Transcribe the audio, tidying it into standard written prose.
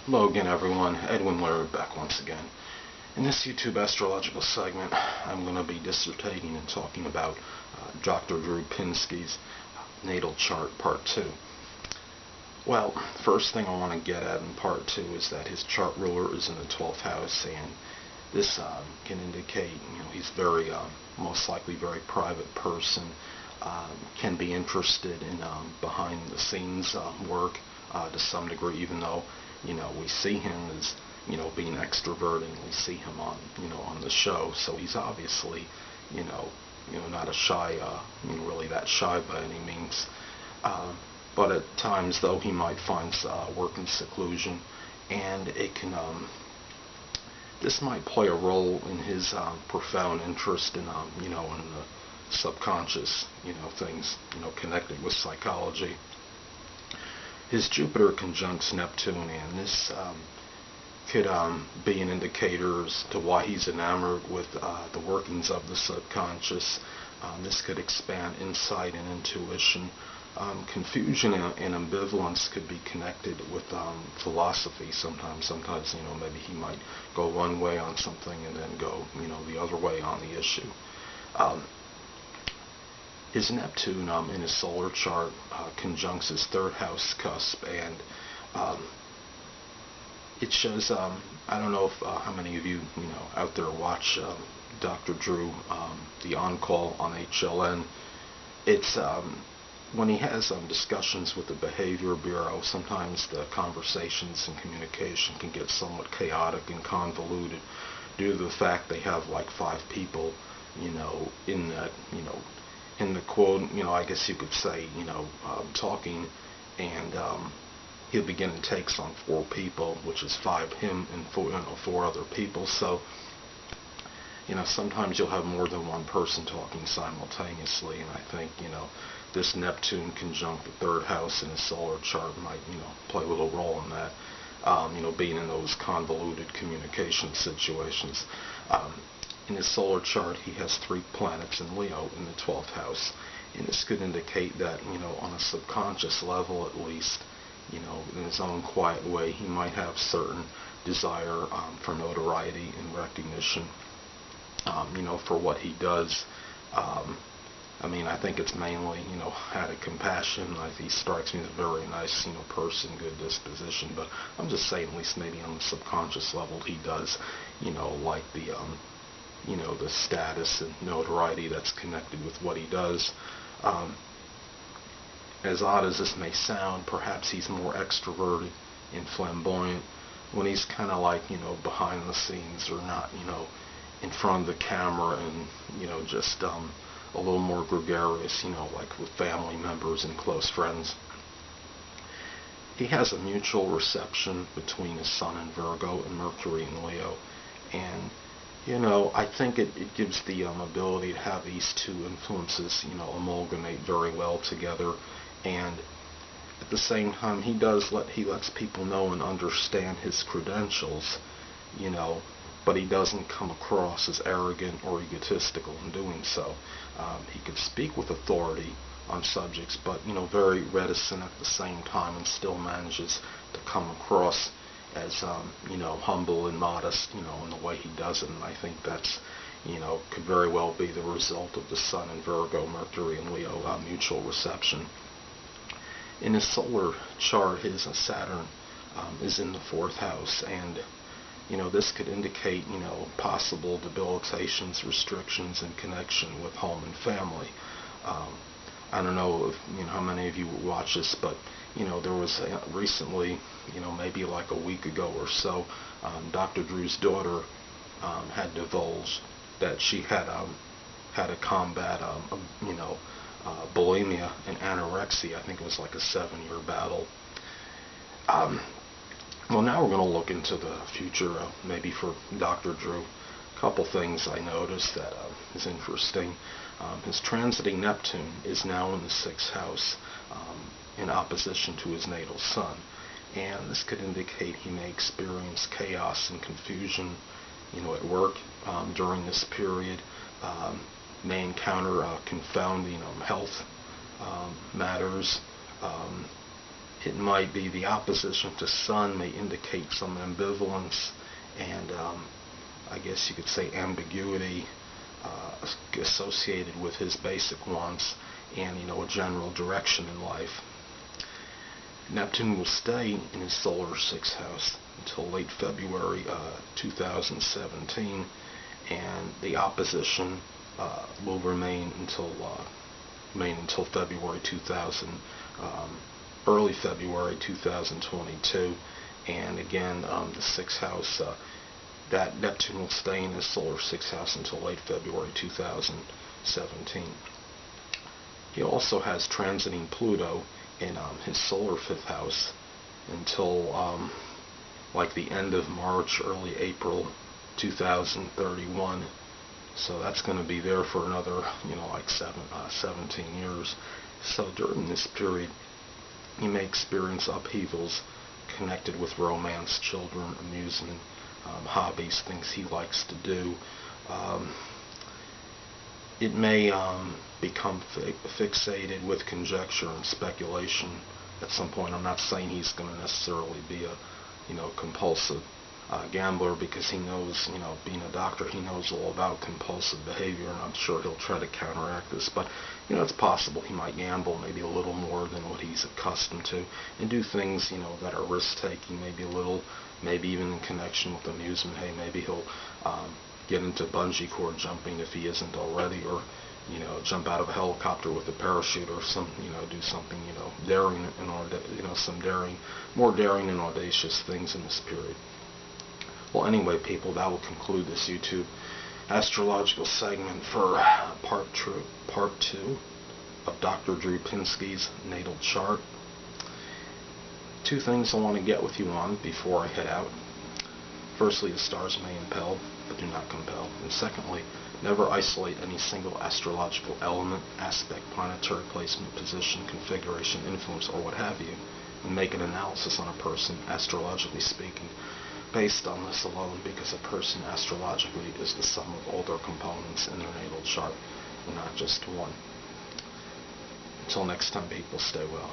Hello again, everyone. Edwin Learnard back once again. In this YouTube astrological segment, I'm going to be dissertating and talking about Dr. Drew Pinsky's natal chart part 2. Well, first thing I want to get at in part 2 is that his chart ruler is in the 12th house, and this can indicate, he's very, most likely very private person, can be interested in behind the scenes work to some degree, even though we see him as, being extroverting. We see him on, on the show. So he's obviously, not a shy, really that shy by any means. But at times, though, he might find work in seclusion, and it can, this might play a role in his profound interest in, in the subconscious, things, connected with psychology. His Jupiter conjuncts Neptune, and this could be an indicator as to why he's enamored with the workings of the subconscious. This could expand insight and intuition. Confusion and ambivalence could be connected with philosophy sometimes. Sometimes, maybe he might go one way on something and then go, the other way on the issue. His Neptune in his solar chart conjuncts his third house cusp, and it shows, I don't know if how many of you, out there watch Dr. Drew, the On-Call on HLN. It's when he has discussions with the Behavior Bureau, sometimes the conversations and communication can get somewhat chaotic and convoluted due to the fact they have like 5 people, in that, in the quote, I guess you could say, talking, and he'll begin to takes on 4 people, which is 5 him and 4 other people. So, sometimes you'll have more than one person talking simultaneously, and I think, this Neptune conjunct the third house in his solar chart might, play a little role in that, being in those convoluted communication situations. In his solar chart, he has 3 planets in Leo in the 12th house, and this could indicate that, on a subconscious level at least, in his own quiet way, he might have certain desire for notoriety and recognition, for what he does. I think it's mainly, out of compassion. He strikes me as a very nice, person, good disposition, but I'm just saying, at least maybe on the subconscious level, he does, like the, the status and notoriety that's connected with what he does. As odd as this may sound, perhaps he's more extroverted and flamboyant when he's kind of like, behind the scenes, or not, in front of the camera, and, just a little more gregarious, like with family members and close friends. He has a mutual reception between his Sun in Virgo and Mercury in Leo, and I think it gives the ability to have these 2 influences, amalgamate very well together, and at the same time he lets people know and understand his credentials, but he doesn't come across as arrogant or egotistical in doing so. He could speak with authority on subjects, but very reticent at the same time, and still manages to come across as humble and modest, in the way he does it. And I think that's, could very well be the result of the Sun in Virgo, Mercury in Leo mutual reception. In his solar chart, his Saturn is in the 4th house, and this could indicate, possible debilitations, restrictions in connection with home and family. I don't know if, how many of you watch this, but, there was recently, maybe like a week ago or so, Dr. Drew's daughter had divulged that she had to combat, bulimia and anorexia. I think it was like a 7-year battle. Well, now we're going to look into the future, maybe for Dr. Drew. A couple things I noticed that is interesting. His transiting Neptune is now in the 6th house, in opposition to his natal Sun, and this could indicate he may experience chaos and confusion, at work during this period. May encounter confounding health matters. It might be the opposition to Sun may indicate some ambivalence and I guess you could say ambiguity associated with his basic wants and a general direction in life. Neptune will stay in his solar sixth house until late February 2017, and the opposition will remain until February 2000, early February 2022. And again, the sixth house, that Neptune will stay in his solar sixth house until late February 2017. He also has transiting Pluto in his solar fifth house until like the end of March, early April 2031. So that's going to be there for another, like 17 years. So during this period, you may experience upheavals connected with romance, children, amusement, hobbies, things he likes to do. It may become fixated with conjecture and speculation at some point. I'm not saying he's going to necessarily be a compulsive gambler, because he knows, being a doctor, he knows all about compulsive behavior, and I'm sure he'll try to counteract this. But it's possible he might gamble maybe a little more than what he's accustomed to, and do things that are risk-taking, maybe even in connection with amusement. Hey, maybe he'll get into bungee cord jumping if he isn't already, or jump out of a helicopter with a parachute, or do something daring and more daring and audacious things in this period. Well, anyway, people, that will conclude this YouTube astrological segment for part 2 of Dr. Drew Pinsky's natal chart. Two things I want to get with you on before I head out. Firstly, the stars may impel, but do not compel. And secondly, never isolate any single astrological element, aspect, planetary placement, position, configuration, influence, or what have you, and make an analysis on a person, astrologically speaking, based on this alone, because a person astrologically is the sum of all their components in their natal chart, and not just one. Until next time, people, stay well.